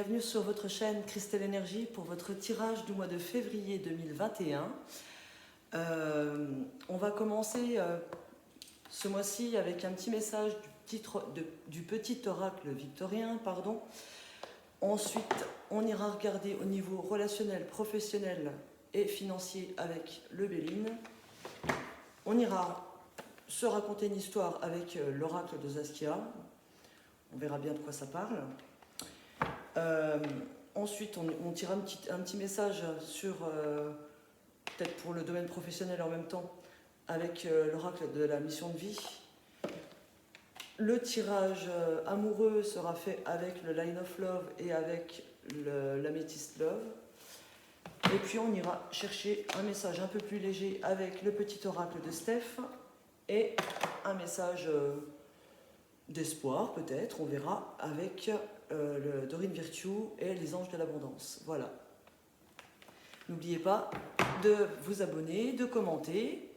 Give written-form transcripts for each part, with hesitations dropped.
Bienvenue sur votre chaîne Christelle Énergie pour votre tirage du mois de février 2021. On va commencer ce mois-ci avec un petit message du petit oracle victorien. Ensuite, on ira regarder au niveau relationnel, professionnel et financier avec le Béline. On ira se raconter une histoire avec l'oracle de Saskia. On verra bien de quoi ça parle. Ensuite, on tire un petit message sur, peut-être pour le domaine professionnel en même temps, avec l'oracle de la mission de vie. Le tirage amoureux sera fait avec le Line of Love et avec l'Amethyst Love. Et puis on ira chercher un message un peu plus léger avec le petit oracle de Steph et un message d'espoir peut-être, on verra, avec le Dorine Virtue et les anges de l'abondance. Voilà. N'oubliez pas de vous abonner, de commenter.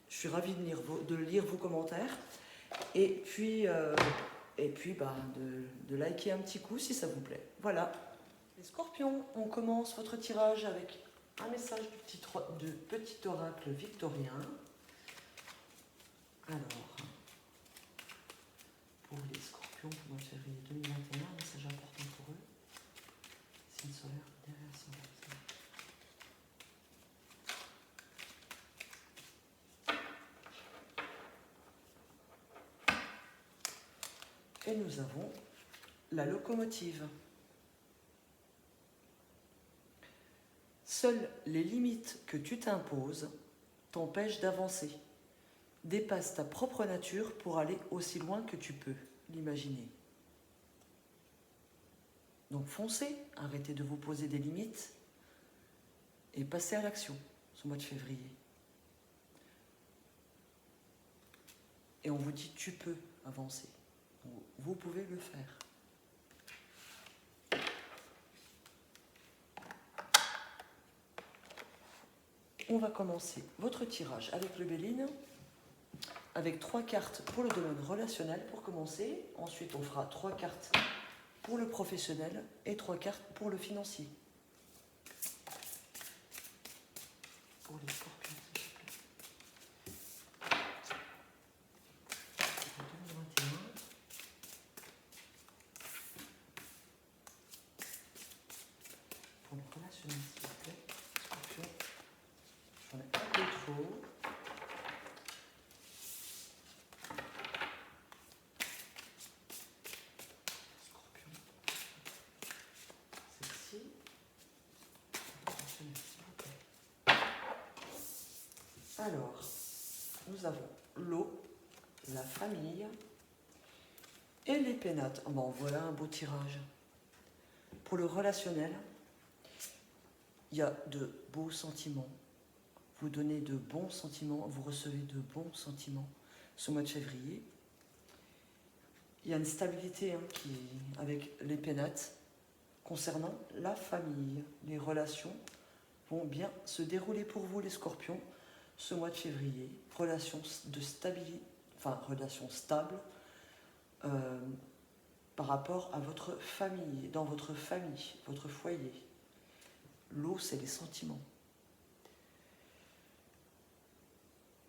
Je suis ravie de lire vos commentaires. Et puis de liker un petit coup si ça vous plaît. Voilà. Les scorpions, on commence votre tirage avec un message du petit oracle victorien. Alors, pour les scorpions, pour le mois de février 2021, un message important pour eux. Signe solaire derrière son Et nous avons la locomotive. Seules les limites que tu t'imposes t'empêchent d'avancer. Dépasse ta propre nature pour aller aussi loin que tu peux l'imaginer. Donc foncez, arrêtez de vous poser des limites et passez à l'action ce mois de février. Et on vous dit tu peux avancer. Vous pouvez le faire. On va commencer votre tirage avec le Béline, avec 3 cartes pour le domaine relationnel pour commencer. Ensuite, on fera 3 cartes pour le professionnel et 3 cartes pour le financier. Pour les scorpions. Pour le relationnel, s'il vous plaît. Scorpion. J'en ai un peu trop. Scorpion. Celle-ci. Relationnel, s'il vous plaît. Alors, nous avons l'eau, la famille et les pénates. Oh bon, voilà un beau tirage. Pour le relationnel, il y a de beaux sentiments. Vous donnez de bons sentiments, vous recevez de bons sentiments ce mois de février. Il y a une stabilité avec les pénates concernant la famille. Les relations vont bien se dérouler pour vous, les scorpions, ce mois de février. Relation stable par rapport à votre famille, dans votre famille, votre foyer. L'eau, c'est les sentiments.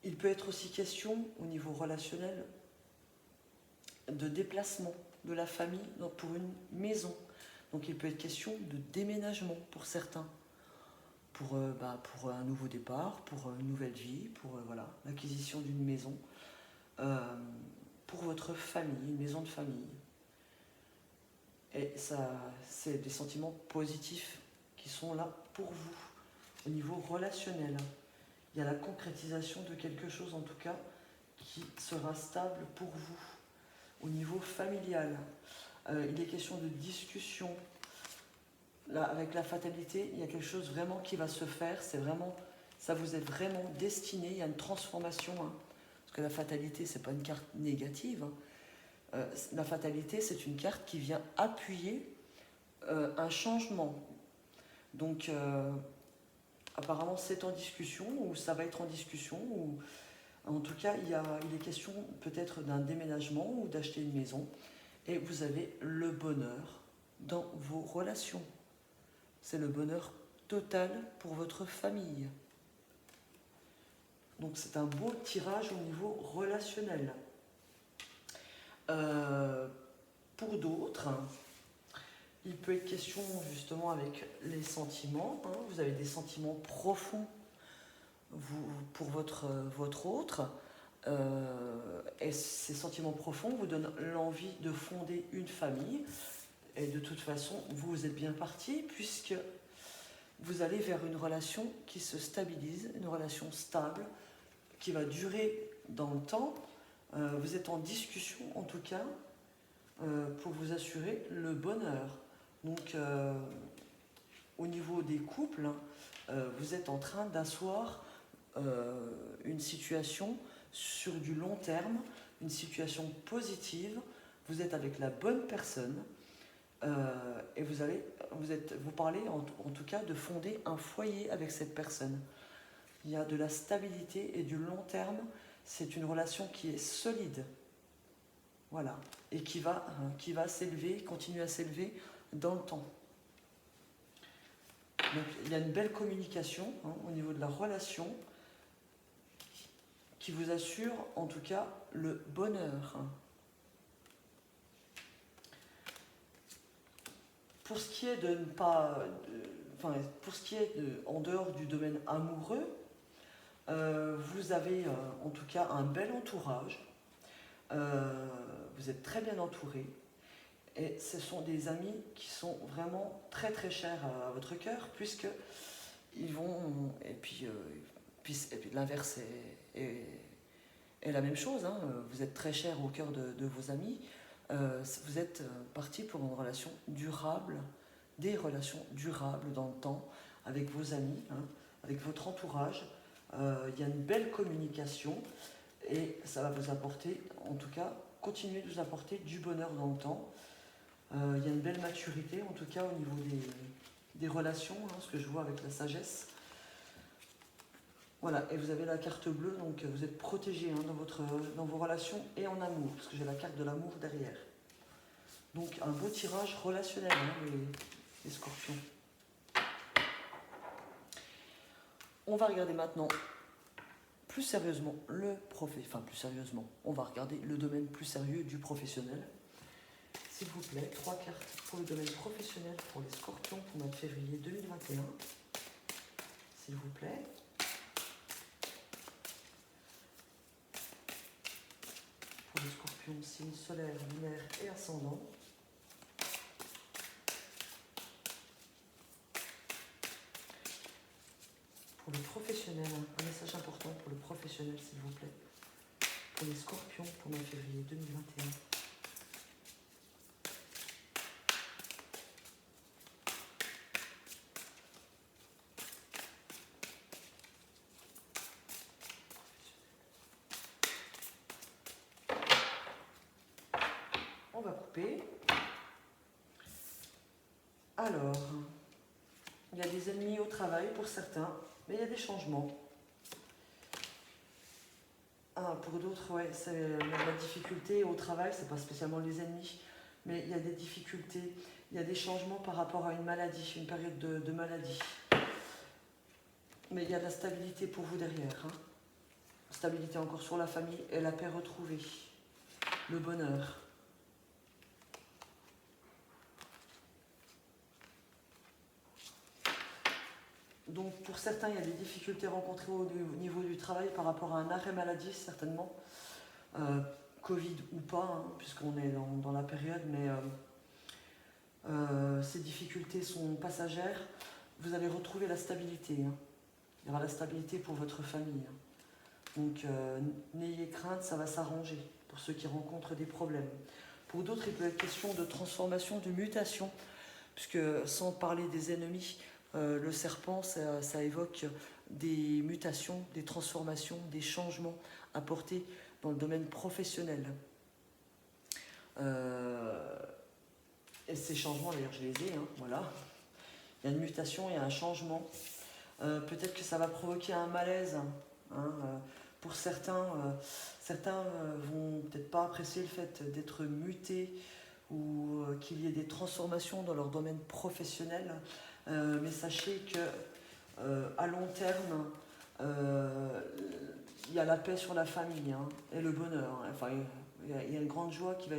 Il peut être aussi question, au niveau relationnel, de déplacement de la famille pour une maison. Donc il peut être question de déménagement pour certains, pour un nouveau départ, pour une nouvelle vie, pour l'acquisition d'une maison, pour votre famille, une maison de famille. Et ça, c'est des sentiments positifs qui sont là pour vous, au niveau relationnel. Il y a la concrétisation de quelque chose, en tout cas, qui sera stable pour vous. Au niveau familial, il est question de discussion. Là, avec la fatalité, il y a quelque chose vraiment qui va se faire. C'est vraiment, ça vous est vraiment destiné. Il y a une transformation. Parce que la fatalité, c'est pas une carte négative. La fatalité, c'est une carte qui vient appuyer un changement. Donc, apparemment, c'est en discussion, ou ça va être en discussion, ou en tout cas, il est question peut-être d'un déménagement ou d'acheter une maison. Et vous avez le bonheur dans vos relations. C'est le bonheur total pour votre famille. Donc c'est un beau tirage au niveau relationnel. Pour d'autres, il peut être question justement avec les sentiments. Vous avez des sentiments profonds pour votre autre. Et ces sentiments profonds vous donnent l'envie de fonder une famille. Et de toute façon, vous êtes bien parti puisque vous allez vers une relation qui se stabilise, une relation stable, qui va durer dans le temps. Vous êtes en discussion en tout cas pour vous assurer le bonheur. Donc au niveau des couples, vous êtes en train d'asseoir une situation sur du long terme, une situation positive. Vous êtes avec la bonne personne et vous parlez en tout cas de fonder un foyer avec cette personne. Il y a de la stabilité et du long terme. C'est une relation qui est solide. Voilà. Et qui va s'élever, continuer à s'élever dans le temps. Donc il y a une belle communication au niveau de la relation qui vous assure en tout cas le bonheur. Pour ce qui est de ne pas... pour ce qui est en dehors du domaine amoureux, vous avez en tout cas un bel entourage. Vous êtes très bien entouré. Et ce sont des amis qui sont vraiment très très chers à votre cœur, puisque ils vont... Et puis l'inverse est la même chose. Vous êtes très cher au cœur de vos amis. Vous êtes parti pour une relation durable, des relations durables dans le temps, avec vos amis, avec votre entourage. Il y a une belle communication et ça va vous apporter, en tout cas, continuer de vous apporter du bonheur dans le temps. Il y a une belle maturité, en tout cas, au niveau des relations, ce que je vois avec la sagesse. Voilà, et vous avez la carte bleue, donc vous êtes protégé dans vos relations et en amour, parce que j'ai la carte de l'amour derrière. Donc un beau tirage relationnel, les scorpions. On va regarder maintenant plus sérieusement plus sérieusement, on va regarder le domaine plus sérieux du professionnel. S'il vous plaît, 3 cartes pour le domaine professionnel pour les scorpions pour le mois de février 2021. S'il vous plaît. Pour les scorpions, signe solaire, lunaire et ascendant. Pour le professionnel, un message important pour le professionnel, s'il vous plaît. Pour les scorpions, pour le mois de février 2021. On va couper. Alors, il y a des ennemis au travail pour certains, mais il y a des changements. Pour d'autres, ouais, c'est la difficulté au travail, c'est pas spécialement les ennemis, mais il y a des difficultés, il y a des changements par rapport à une maladie, une période de maladie. Mais il y a de la stabilité pour vous derrière. Stabilité encore sur la famille et la paix retrouvée. Le bonheur. Donc pour certains, il y a des difficultés rencontrées au niveau du travail par rapport à un arrêt maladie, certainement. Covid ou pas, puisqu'on est dans la période, mais ces difficultés sont passagères. Vous allez retrouver la stabilité. Il y aura la stabilité pour votre famille. Donc n'ayez crainte, ça va s'arranger pour ceux qui rencontrent des problèmes. Pour d'autres, il peut être question de transformation, de mutation, puisque sans parler des ennemis, le serpent, ça évoque des mutations, des transformations, des changements apportés dans le domaine professionnel. Et ces changements, d'ailleurs, je les ai, voilà. Il y a une mutation, il y a un changement. Peut-être que ça va provoquer un malaise. Pour certains, certains vont peut-être pas apprécier le fait d'être mutés ou qu'il y ait des transformations dans leur domaine professionnel. Mais sachez que à long terme, il y a la paix sur la famille, hein, et le bonheur. Enfin, il y a une grande joie qui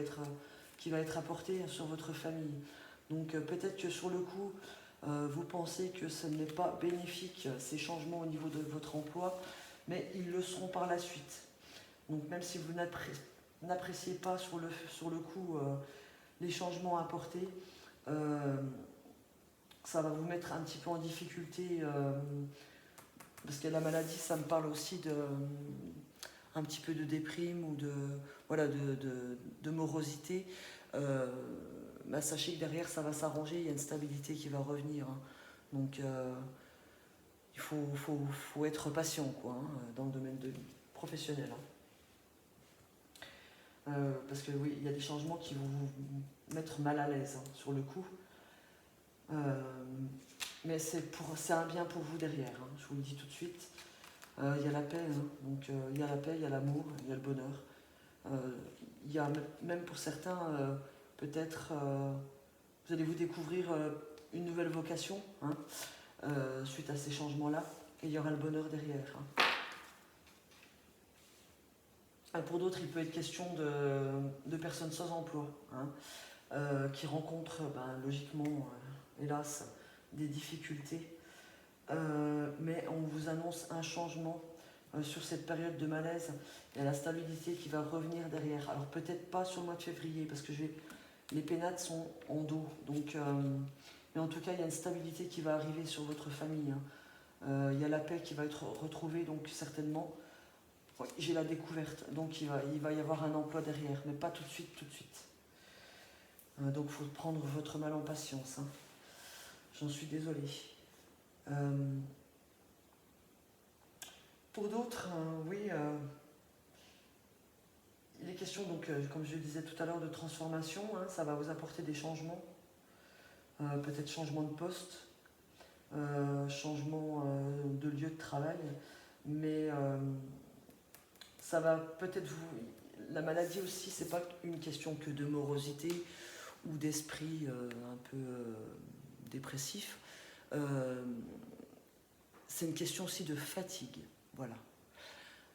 va être apportée sur votre famille. Donc peut-être que sur le coup, vous pensez que ce n'est pas bénéfique, ces changements au niveau de votre emploi, mais ils le seront par la suite. Donc même si vous n'appréciez pas sur le coup les changements apportés, ça va vous mettre un petit peu en difficulté, parce que la maladie, ça me parle aussi un petit peu de déprime ou voilà, de morosité. Bah, sachez que derrière, ça va s'arranger, il y a une stabilité qui va revenir, hein. Donc il faut être patient, quoi, hein, dans le domaine professionnel, hein. Parce que oui, il y a des changements qui vont vous mettre mal à l'aise, hein, sur le coup. Mais c'est un bien pour vous derrière, hein, je vous le dis tout de suite. Il y a la paix, hein, donc il y a la paix, il y a l'amour, il y a le bonheur. Il y a même pour certains, peut-être, vous allez vous découvrir une nouvelle vocation, hein, suite à ces changements-là, et il y aura le bonheur derrière, hein. Pour d'autres, il peut être question de personnes sans emploi, hein, qui rencontrent logiquement, hélas, des difficultés. Mais on vous annonce un changement sur cette période de malaise. Il y a la stabilité qui va revenir derrière. Alors peut-être pas sur le mois de février, parce que les pénates sont en dos. Donc, mais en tout cas, il y a une stabilité qui va arriver sur votre famille, hein. Il y a la paix qui va être retrouvée, donc certainement. Oui, j'ai la découverte, donc il va y avoir un emploi derrière, mais pas tout de suite, tout de suite. Donc il faut prendre votre mal en patience, hein. J'en suis désolée. Pour d'autres, oui, il est question, donc, comme je le disais tout à l'heure, de transformation, hein, ça va vous apporter des changements, peut-être changement de poste, changement de lieu de travail, mais ça va peut-être vous... La maladie aussi, c'est pas une question que de morosité ou d'esprit un peu dépressif. C'est une question aussi de fatigue. Voilà.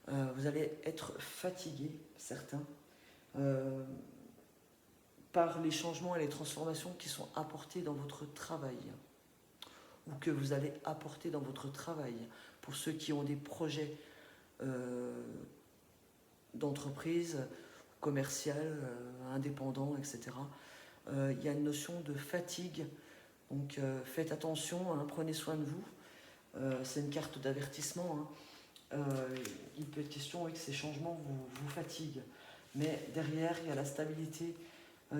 Vous allez être fatigué, certains, par les changements et les transformations qui sont apportés dans votre travail, ou que vous allez apporter dans votre travail. Pour ceux qui ont des projets d'entreprise, commerciale, indépendant, etc. Il y a une notion de fatigue, donc faites attention, hein, prenez soin de vous. C'est une carte d'avertissement, hein. Il peut être question que ces changements vous fatiguent, mais derrière il y a la stabilité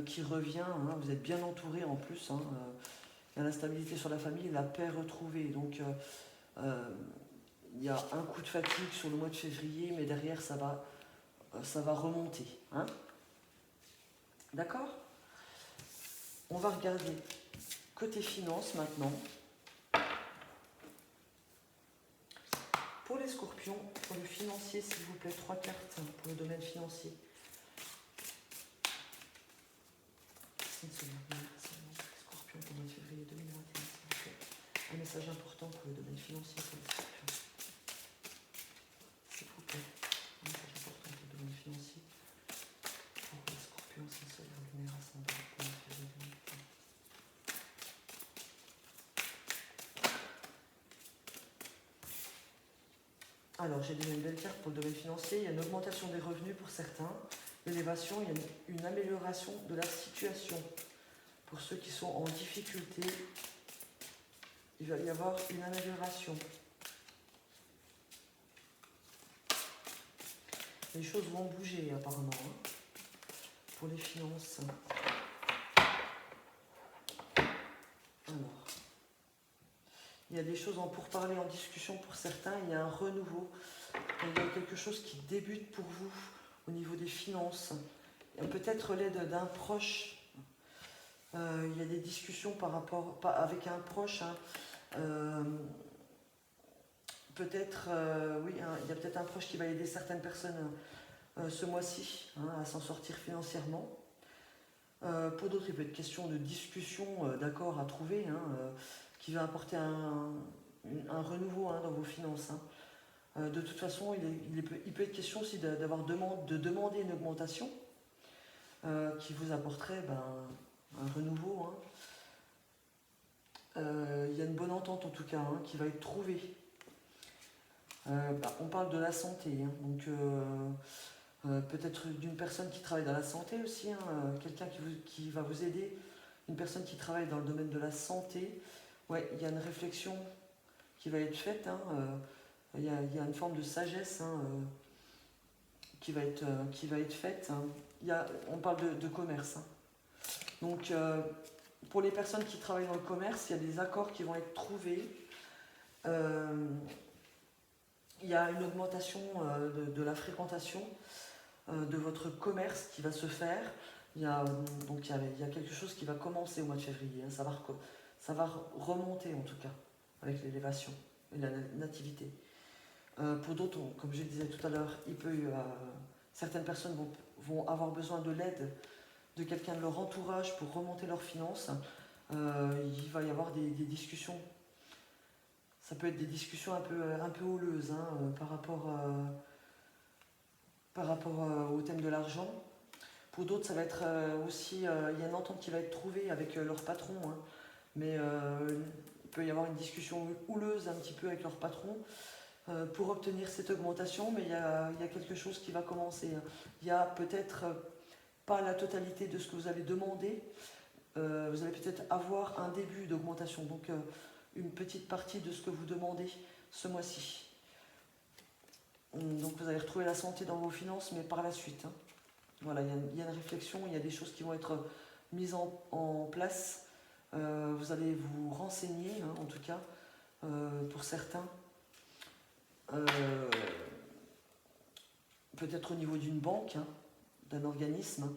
qui revient, hein. Vous êtes bien entouré en plus, hein. Il y a la stabilité sur la famille, la paix retrouvée, donc il y a un coup de fatigue sur le mois de février, mais derrière ça va remonter, hein. D'accord? On va regarder côté finance maintenant. Pour les scorpions, pour le financier, s'il vous plaît, 3 cartes pour le domaine financier. Scorpion pour le mois de février 2021, s'il vous plaît. Un message important pour le domaine financier pour les scorpions. S'il vous plaît, un message important pour le domaine financier. Pour les scorpions, c'est le soleil lunaire ascendant pour le mois de février 2021. Alors, j'ai donné une belle carte pour le domaine financier. Il y a une augmentation des revenus pour certains, l'élévation, il y a une amélioration de la situation. Pour ceux qui sont en difficulté, il va y avoir une amélioration. Les choses vont bouger apparemment, hein, pour les finances. Alors, il y a des choses en pourparlers, en discussion pour certains. Il y a un renouveau. Il y a quelque chose qui débute pour vous au niveau des finances. Peut-être l'aide d'un proche. Il y a des discussions avec un proche, hein. Peut-être, oui, hein, il y a peut-être un proche qui va aider certaines personnes ce mois-ci, hein, à s'en sortir financièrement. Pour d'autres, il peut être question de discussion, d'accord à trouver, hein, qui va apporter un renouveau hein, dans vos finances. Hein. De toute façon, il peut être question aussi de demander une augmentation qui vous apporterait un renouveau. Hein. Il y a une bonne entente en tout cas hein, qui va être trouvée. On parle de la santé, hein, donc peut-être d'une personne qui travaille dans la santé aussi, hein, quelqu'un qui va vous aider, une personne qui travaille dans le domaine de la santé. Ouais, il y a une réflexion qui va être faite, hein, il y a une forme de sagesse hein, qui va être faite. Hein. On parle de commerce. Hein. Donc, pour les personnes qui travaillent dans le commerce, il y a des accords qui vont être trouvés. Il y a une augmentation de la fréquentation de votre commerce qui va se faire. Il y a quelque chose qui va commencer au mois de février. Hein. Ça va remonter en tout cas avec l'élévation et la nativité. Pour d'autres, comme je le disais tout à l'heure, certaines personnes vont avoir besoin de l'aide de quelqu'un de leur entourage pour remonter leurs finances. Il va y avoir des discussions. Ça peut être des discussions un peu houleuses hein, par rapport au thème de l'argent. Pour d'autres, ça va être aussi, il y a une entente qui va être trouvée avec leur patron, hein, mais il peut y avoir une discussion houleuse un petit peu avec leur patron pour obtenir cette augmentation, mais il y a quelque chose qui va commencer. Hein. Il y a peut-être pas la totalité de ce que vous allez demander, vous allez peut-être avoir un début d'augmentation, donc une petite partie de ce que vous demandez ce mois-ci. Donc vous allez retrouver la santé dans vos finances, mais par la suite. Hein. Voilà, il y a une réflexion, il y a des choses qui vont être mises en place. Vous allez vous renseigner, hein, en tout cas, pour certains. Peut-être au niveau d'une banque, hein, d'un organisme,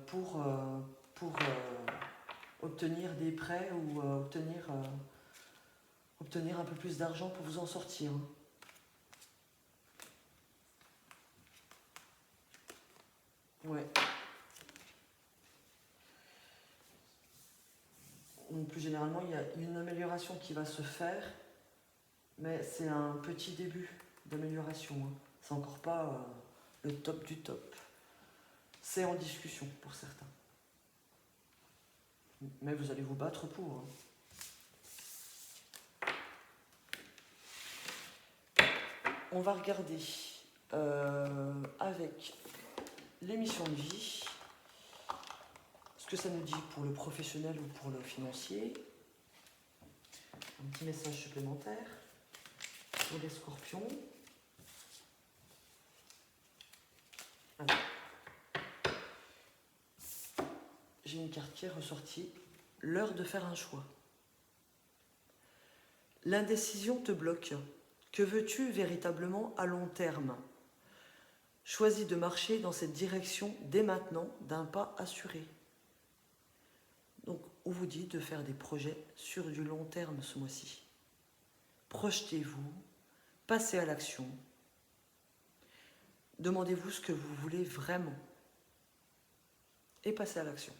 pour obtenir des prêts ou obtenir un peu plus d'argent pour vous en sortir. Hein. Ouais. Donc, plus généralement, il y a une amélioration qui va se faire, mais c'est un petit début d'amélioration. Hein. C'est encore pas le top du top. C'est en discussion pour certains. Mais vous allez vous battre pour. Hein. On va regarder avec l'émission de vie ce que ça nous dit pour le professionnel ou pour le financier. Un petit message supplémentaire pour les scorpions. Alors, j'ai une carte qui est ressortie. L'heure de faire un choix. L'indécision te bloque. Que veux-tu véritablement à long terme? Choisis de marcher dans cette direction dès maintenant d'un pas assuré. Donc, on vous dit de faire des projets sur du long terme ce mois-ci. Projetez-vous, passez à l'action. Demandez-vous ce que vous voulez vraiment et passez à l'action.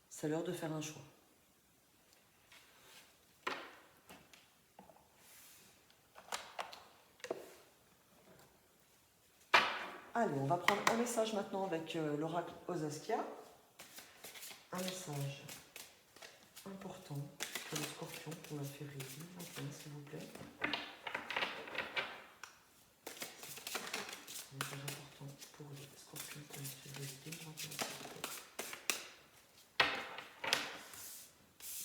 C'est l'heure de faire un choix. Allez, on va prendre un message maintenant avec l'oracle Osaskia. Un message important pour les scorpions pour la février. Enfin, s'il vous plaît. Un message important pour les scorpions pour la février.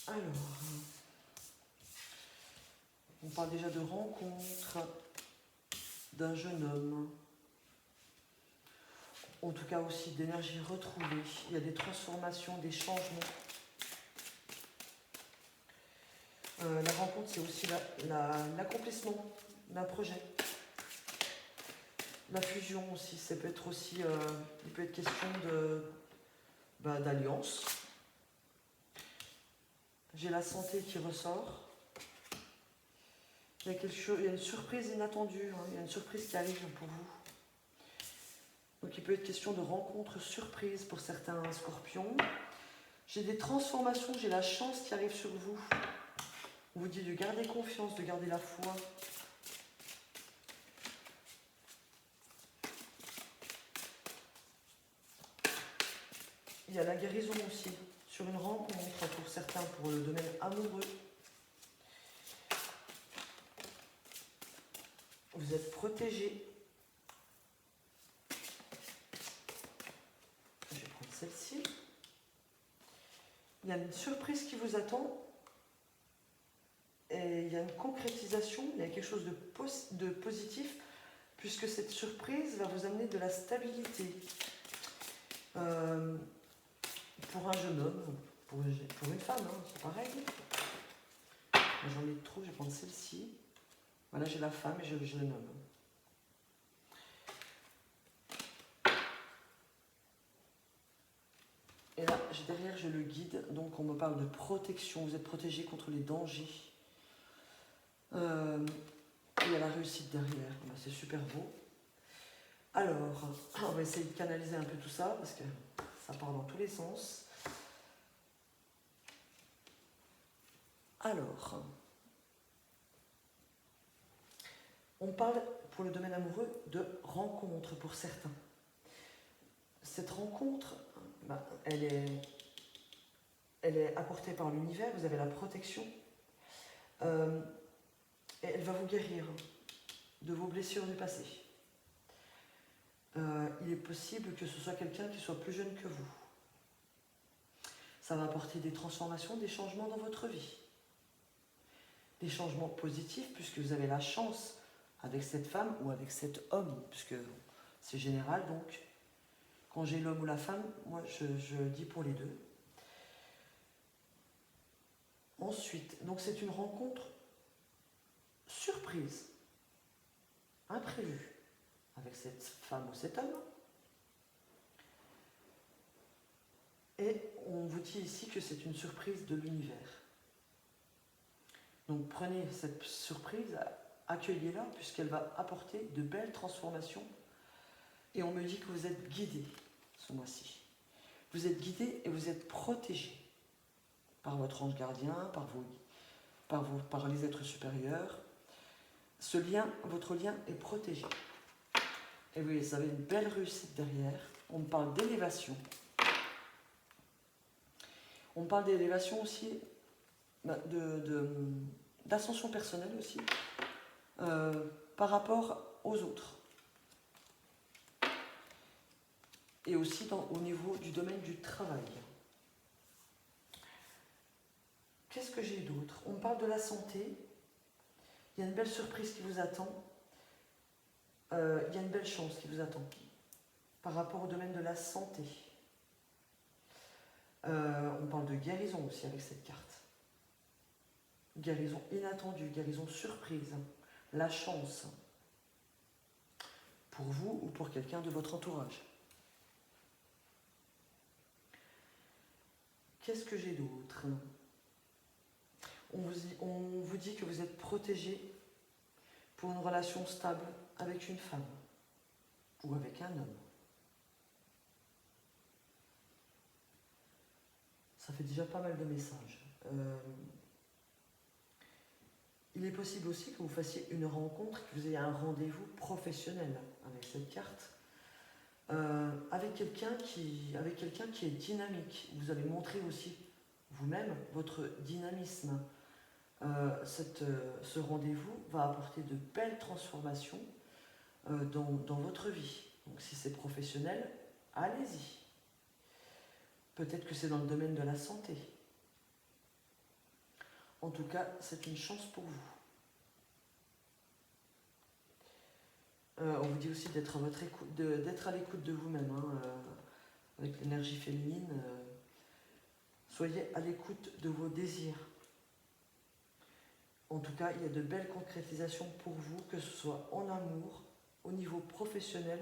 Alors, on parle déjà de rencontre d'un jeune homme. En tout cas aussi d'énergie retrouvée. Il y a des transformations, des changements. La rencontre, c'est aussi l'accomplissement d'un projet. La fusion aussi, ça peut être aussi, il peut être question d'alliance. J'ai la santé qui ressort. Il y a une surprise inattendue, hein, il y a une surprise qui arrive pour vous. Donc il peut être question de rencontres surprises pour certains scorpions. J'ai des transformations, j'ai la chance qui arrive sur vous. On vous dit de garder confiance, de garder la foi. Il y a la guérison aussi, sur une rencontre pour certains, pour le domaine amoureux. Vous êtes protégés. Je vais prendre celle-ci. Il y a une surprise qui vous attend. Et il y a une concrétisation, il y a quelque chose de positif, puisque cette surprise va vous amener de la stabilité. Pour un jeune homme, pour une femme, hein, c'est pareil. J'en ai trop, je vais prendre celle-ci. Voilà, j'ai la femme et j'ai le jeune homme. Et là, derrière, j'ai le guide, donc on me parle de protection. Vous êtes protégé contre les dangers. Et il y a la réussite derrière. C'est super beau. Alors, on va essayer de canaliser un peu tout ça, parce que ça part dans tous les sens. Alors, on parle, pour le domaine amoureux, de rencontre pour certains. Cette rencontre, elle est apportée par l'univers, vous avez la protection. Et elle va vous guérir de vos blessures du passé. Il est possible que ce soit quelqu'un qui soit plus jeune que vous. Ça va apporter des transformations, des changements dans votre vie. Des changements positifs, puisque vous avez la chance avec cette femme ou avec cet homme, puisque c'est général, donc quand j'ai l'homme ou la femme, moi je dis pour les deux. Ensuite, donc c'est une rencontre surprise, imprévue, avec cette femme ou cet homme. Et on vous dit ici que c'est une surprise de l'univers. Donc prenez cette surprise, accueillez-la, puisqu'elle va apporter de belles transformations. Et on me dit que vous êtes guidés ce mois-ci. Vous êtes guidés et vous êtes protégés par votre ange gardien, par les êtres supérieurs. Ce lien, votre lien est protégé. Et vous avez une belle réussite derrière. On me parle d'élévation. On parle d'élévation aussi, d'ascension personnelle aussi, par rapport aux autres. Et aussi au niveau du domaine du travail. Qu'est-ce que j'ai d'autre? On parle de la santé. Il y a une belle surprise qui vous attend. Il y a une belle chance qui vous attend par rapport au domaine de la santé. On parle de guérison aussi avec cette carte. Guérison inattendue, guérison surprise, la chance pour vous ou pour quelqu'un de votre entourage. Qu'est-ce que j'ai d'autre? On vous dit que vous êtes protégé pour une relation stable avec une femme ou avec un homme. Ça fait déjà pas mal de messages. Il est possible aussi que vous fassiez une rencontre, que vous ayez un rendez-vous professionnel avec cette carte, avec quelqu'un qui est dynamique. Vous allez montrer aussi vous-même votre dynamisme. Ce rendez-vous va apporter de belles transformations dans votre vie. Donc si c'est professionnel, allez-y. Peut-être que c'est dans le domaine de la santé. En tout cas, c'est une chance pour vous. On vous dit aussi d'être à l'écoute de vous-même, hein, avec l'énergie féminine. Soyez à l'écoute de vos désirs. En tout cas, il y a de belles concrétisations pour vous, que ce soit en amour, au niveau professionnel,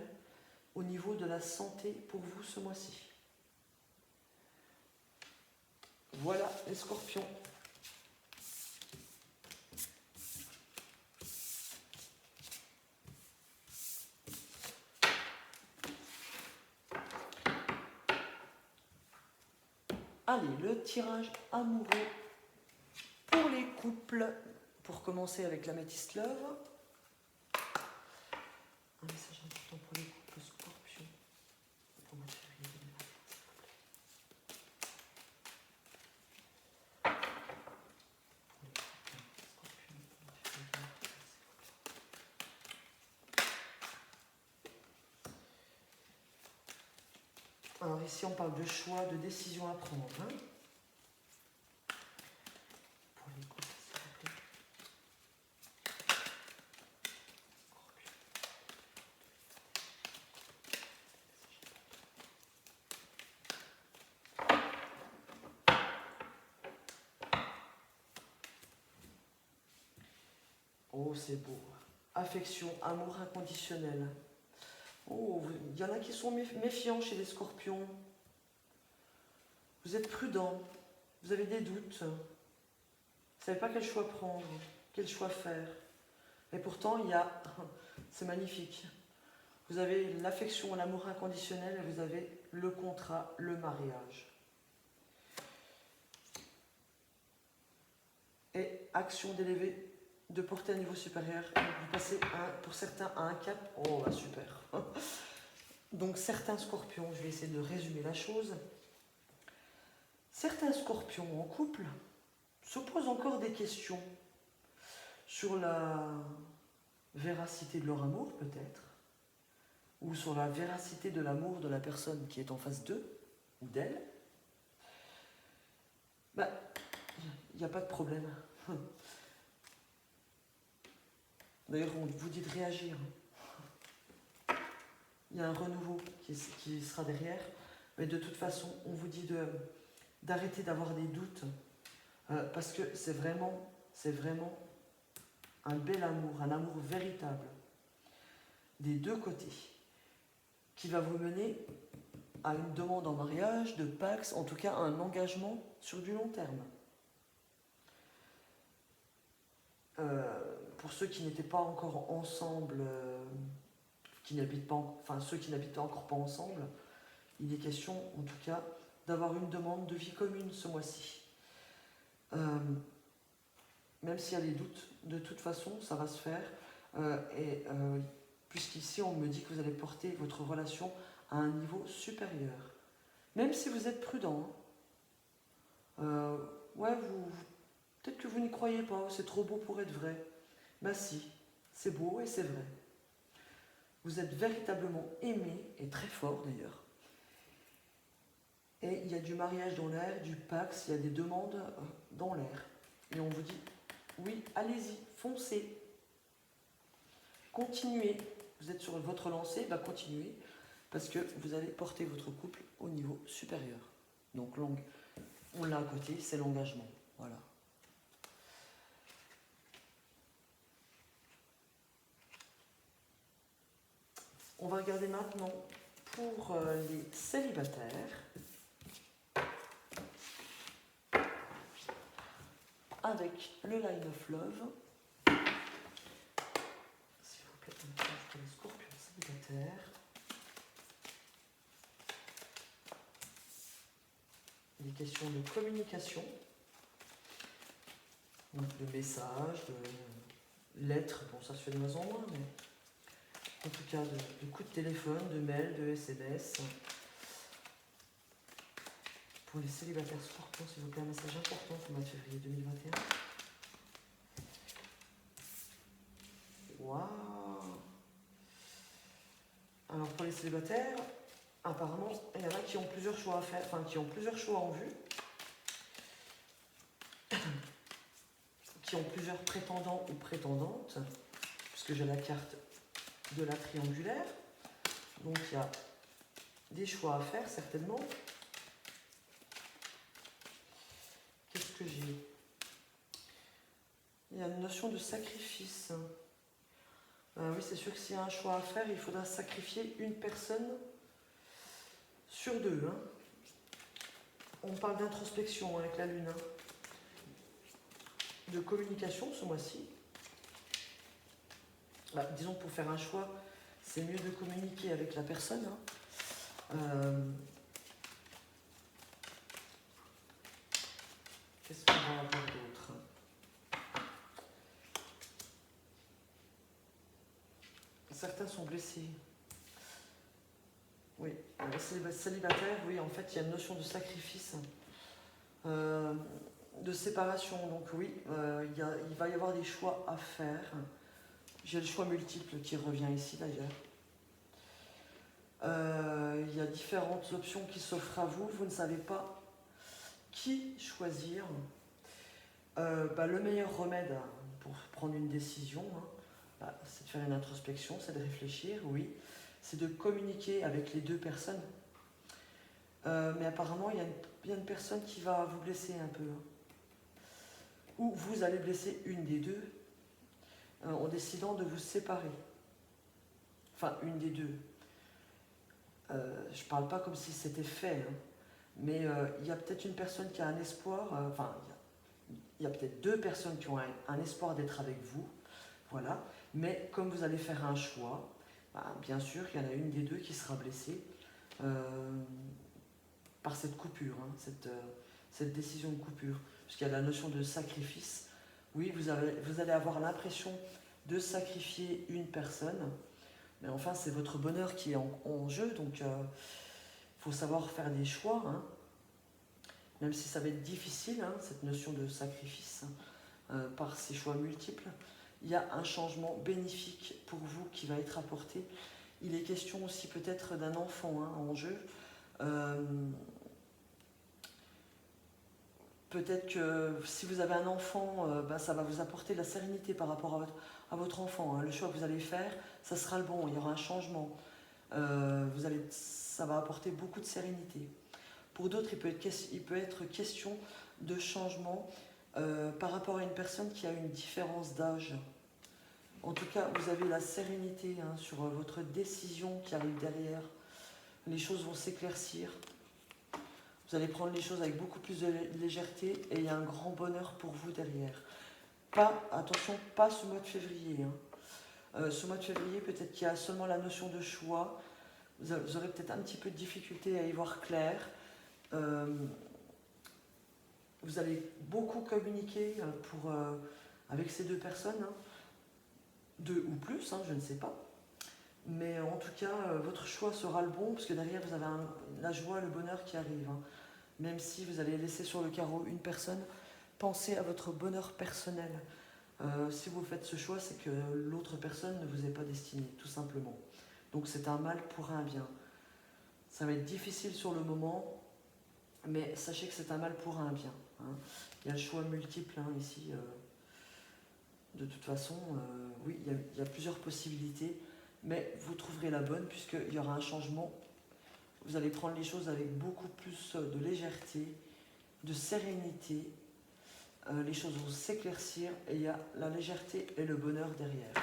au niveau de la santé pour vous ce mois-ci. Voilà les scorpions. Allez, le tirage amoureux pour les couples. Pour commencer avec l'Amethyst Love. Un message important pour les couples Scorpion. Pour mois de février 2021, s'il vous plaît. Pour les couples Scorpion, pour mois de février 2021, s'il vous plaît. Alors ici, on parle de choix, de décision à prendre. Hein. Pour les couples, s'il vous plaît. Oh, c'est beau. Affection, amour inconditionnel. Oh, il y en a qui sont méfiants chez les scorpions. Vous êtes prudents. Vous avez des doutes. Vous ne savez pas quel choix prendre, quel choix faire. Et pourtant, c'est magnifique. Vous avez l'affection, l'amour inconditionnel et vous avez le contrat, le mariage. Et action d'élever, de porter à un niveau supérieur, de passer pour certains à un cap. Oh, bah super. Donc certains scorpions, je vais essayer de résumer la chose. Certains scorpions en couple se posent encore des questions sur la véracité de leur amour peut-être, ou sur la véracité de l'amour de la personne qui est en face d'eux ou d'elle. Bah, il n'y a pas de problème. D'ailleurs, on vous dit de réagir. Il y a un renouveau qui sera derrière, mais de toute façon, on vous dit d'arrêter d'avoir des doutes, parce que c'est vraiment un bel amour, un amour véritable, des deux côtés, qui va vous mener à une demande en mariage, de pax, en tout cas à un engagement sur du long terme. Pour ceux qui n'étaient pas encore ensemble, ceux qui n'habitent encore pas ensemble, il est question, en tout cas, d'avoir une demande de vie commune ce mois-ci. Même s'il y a des doutes, de toute façon, ça va se faire. Puisqu'ici, on me dit que vous allez porter votre relation à un niveau supérieur. Même si vous êtes prudent. Peut-être que vous n'y croyez pas, c'est trop beau pour être vrai. Ben si, c'est beau et c'est vrai. Vous êtes véritablement aimé, et très fort d'ailleurs. Et il y a du mariage dans l'air, du pax, il y a des demandes dans l'air. Et on vous dit, oui, allez-y, foncez. Continuez. Vous êtes sur votre lancée, continuez. Parce que vous allez porter votre couple au niveau supérieur. Donc, on l'a à côté, c'est l'engagement. Voilà. On va regarder maintenant pour les célibataires. Avec le Line of Love. S'il vous plaît, un message pour les scorpions célibataires. Des questions de communication. Donc de messages, de lettres, bon ça se fait de moins en moins, mais en tout cas de coups de téléphone, de mails, de SMS. Pour les célibataires scorpions, s'il vous plaît, un message important pour le mois de février 2021. Waouh! Alors pour les célibataires, apparemment, il y en a qui ont plusieurs choix à faire, enfin qui ont plusieurs choix en vue, qui ont plusieurs prétendants ou prétendantes, puisque j'ai la carte de la triangulaire. Donc il y a des choix à faire certainement. Qu'est-ce que j'ai? Il y a une notion de sacrifice. Oui, c'est sûr que s'il y a un choix à faire, il faudra sacrifier une personne sur deux. Hein. On parle d'introspection avec la Lune. Hein. De communication ce mois-ci. Disons pour faire un choix, c'est mieux de communiquer avec la personne. Hein. va en voir d'autres. Certains sont blessés. Oui, célibataire, oui, en fait, il y a une notion de sacrifice, de séparation. Donc oui, il va y avoir des choix à faire. J'ai le choix multiple qui revient ici d'ailleurs. Il y a différentes options qui s'offrent à vous. Vous ne savez pas qui choisir. Le meilleur remède pour prendre une décision, c'est de faire une introspection, c'est de réfléchir, oui. C'est de communiquer avec les deux personnes. Mais apparemment, il y a une personne qui va vous blesser un peu. Ou vous allez blesser une des deux en décidant de vous séparer. Enfin, une des deux. Je ne parle pas comme si c'était fait, mais il y a peut-être une personne qui a un espoir, il y a peut-être deux personnes qui ont un espoir d'être avec vous, voilà. Mais comme vous allez faire un choix, bien sûr, il y en a une des deux qui sera blessée par cette coupure, cette décision de coupure. Parce qu'il y a la notion de sacrifice. Oui, vous allez avoir l'impression de sacrifier une personne, mais enfin, c'est votre bonheur qui est en jeu, donc il faut savoir faire des choix, même si ça va être difficile, cette notion de sacrifice, par ces choix multiples. Il y a un changement bénéfique pour vous qui va être apporté. Il est question aussi peut-être d'un enfant en jeu. Peut-être que si vous avez un enfant, ça va vous apporter de la sérénité par rapport à votre enfant. Le choix que vous allez faire, ça sera le bon, il y aura un changement. Ça va apporter beaucoup de sérénité. Pour d'autres, il peut être question de changement par rapport à une personne qui a une différence d'âge. En tout cas, vous avez la sérénité sur votre décision qui arrive derrière. Les choses vont s'éclaircir. Vous allez prendre les choses avec beaucoup plus de légèreté et il y a un grand bonheur pour vous derrière. Attention, pas ce mois de février. Ce mois de février, peut-être qu'il y a seulement la notion de choix. Vous aurez peut-être un petit peu de difficulté à y voir clair. Vous allez beaucoup communiquer avec ces deux personnes. Deux ou plus, je ne sais pas. Mais en tout cas, votre choix sera le bon, parce que derrière, vous avez la joie, le bonheur qui arrive. Même si vous allez laisser sur le carreau une personne, pensez à votre bonheur personnel. Si vous faites ce choix, c'est que l'autre personne ne vous est pas destinée, tout simplement. Donc c'est un mal pour un bien. Ça va être difficile sur le moment, mais sachez que c'est un mal pour un bien. Il y a le choix multiple ici. De toute façon, oui, il y a plusieurs possibilités, mais vous trouverez la bonne puisqu'il y aura un changement. Vous allez prendre les choses avec beaucoup plus de légèreté, de sérénité. Les choses vont s'éclaircir et il y a la légèreté et le bonheur derrière.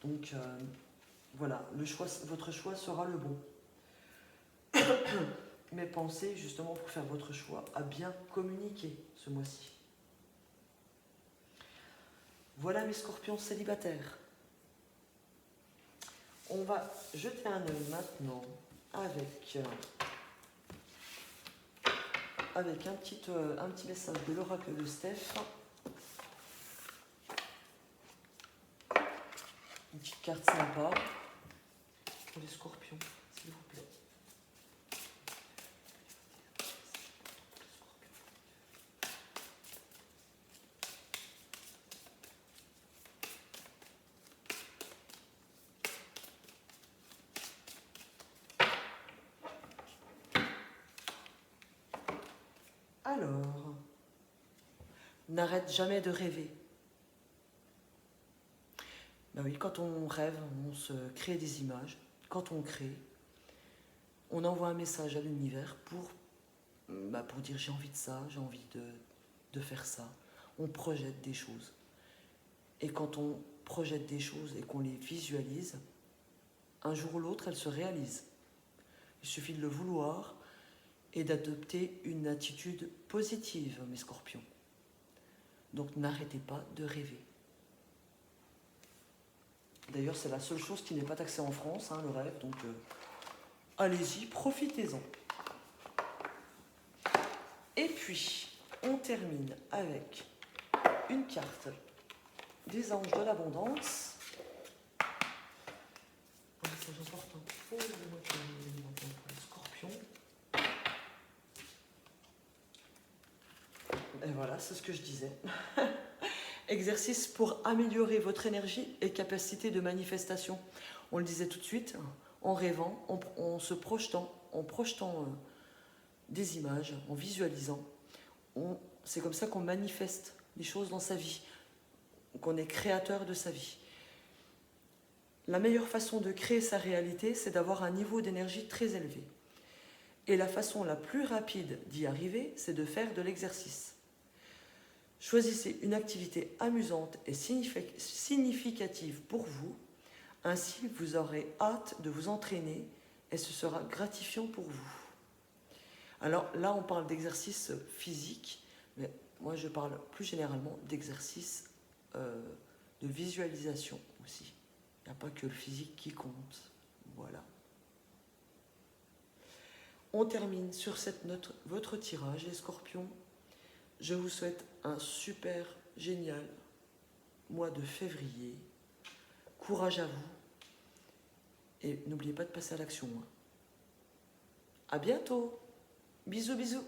Donc voilà, votre choix sera le bon. Mais pensez justement pour faire votre choix à bien communiquer ce mois-ci. Voilà mes scorpions célibataires. On va jeter un œil maintenant avec un petit message de l'oracle de Steph. Une petite carte sympa pour les scorpions, s'il vous plaît. Alors, n'arrête jamais de rêver. Ben oui, quand on rêve, on se crée des images. Quand on crée, on envoie un message à l'univers pour dire j'ai envie de ça, j'ai envie de faire ça. On projette des choses. Et quand on projette des choses et qu'on les visualise, un jour ou l'autre, elles se réalisent. Il suffit de le vouloir et d'adopter une attitude positive, mes scorpions. Donc n'arrêtez pas de rêver. D'ailleurs, c'est la seule chose qui n'est pas taxée en France, le rêve, donc allez-y, profitez-en. Et puis, on termine avec une carte des anges de l'abondance. Un message important pour les scorpions. Et voilà, c'est ce que je disais. Exercice pour améliorer votre énergie et capacité de manifestation. On le disait tout de suite, en rêvant, en se projetant, des images, en visualisant. C'est comme ça qu'on manifeste les choses dans sa vie, qu'on est créateur de sa vie. La meilleure façon de créer sa réalité, c'est d'avoir un niveau d'énergie très élevé. Et la façon la plus rapide d'y arriver, c'est de faire de l'exercice. Choisissez une activité amusante et significative pour vous. Ainsi, vous aurez hâte de vous entraîner et ce sera gratifiant pour vous. Alors là, on parle d'exercice physique, mais moi je parle plus généralement d'exercice de visualisation aussi. Il n'y a pas que le physique qui compte. Voilà. On termine sur cette note votre tirage, les scorpions. Je vous souhaite un super génial mois de février. Courage à vous. Et n'oubliez pas de passer à l'action. À bientôt. Bisous, bisous.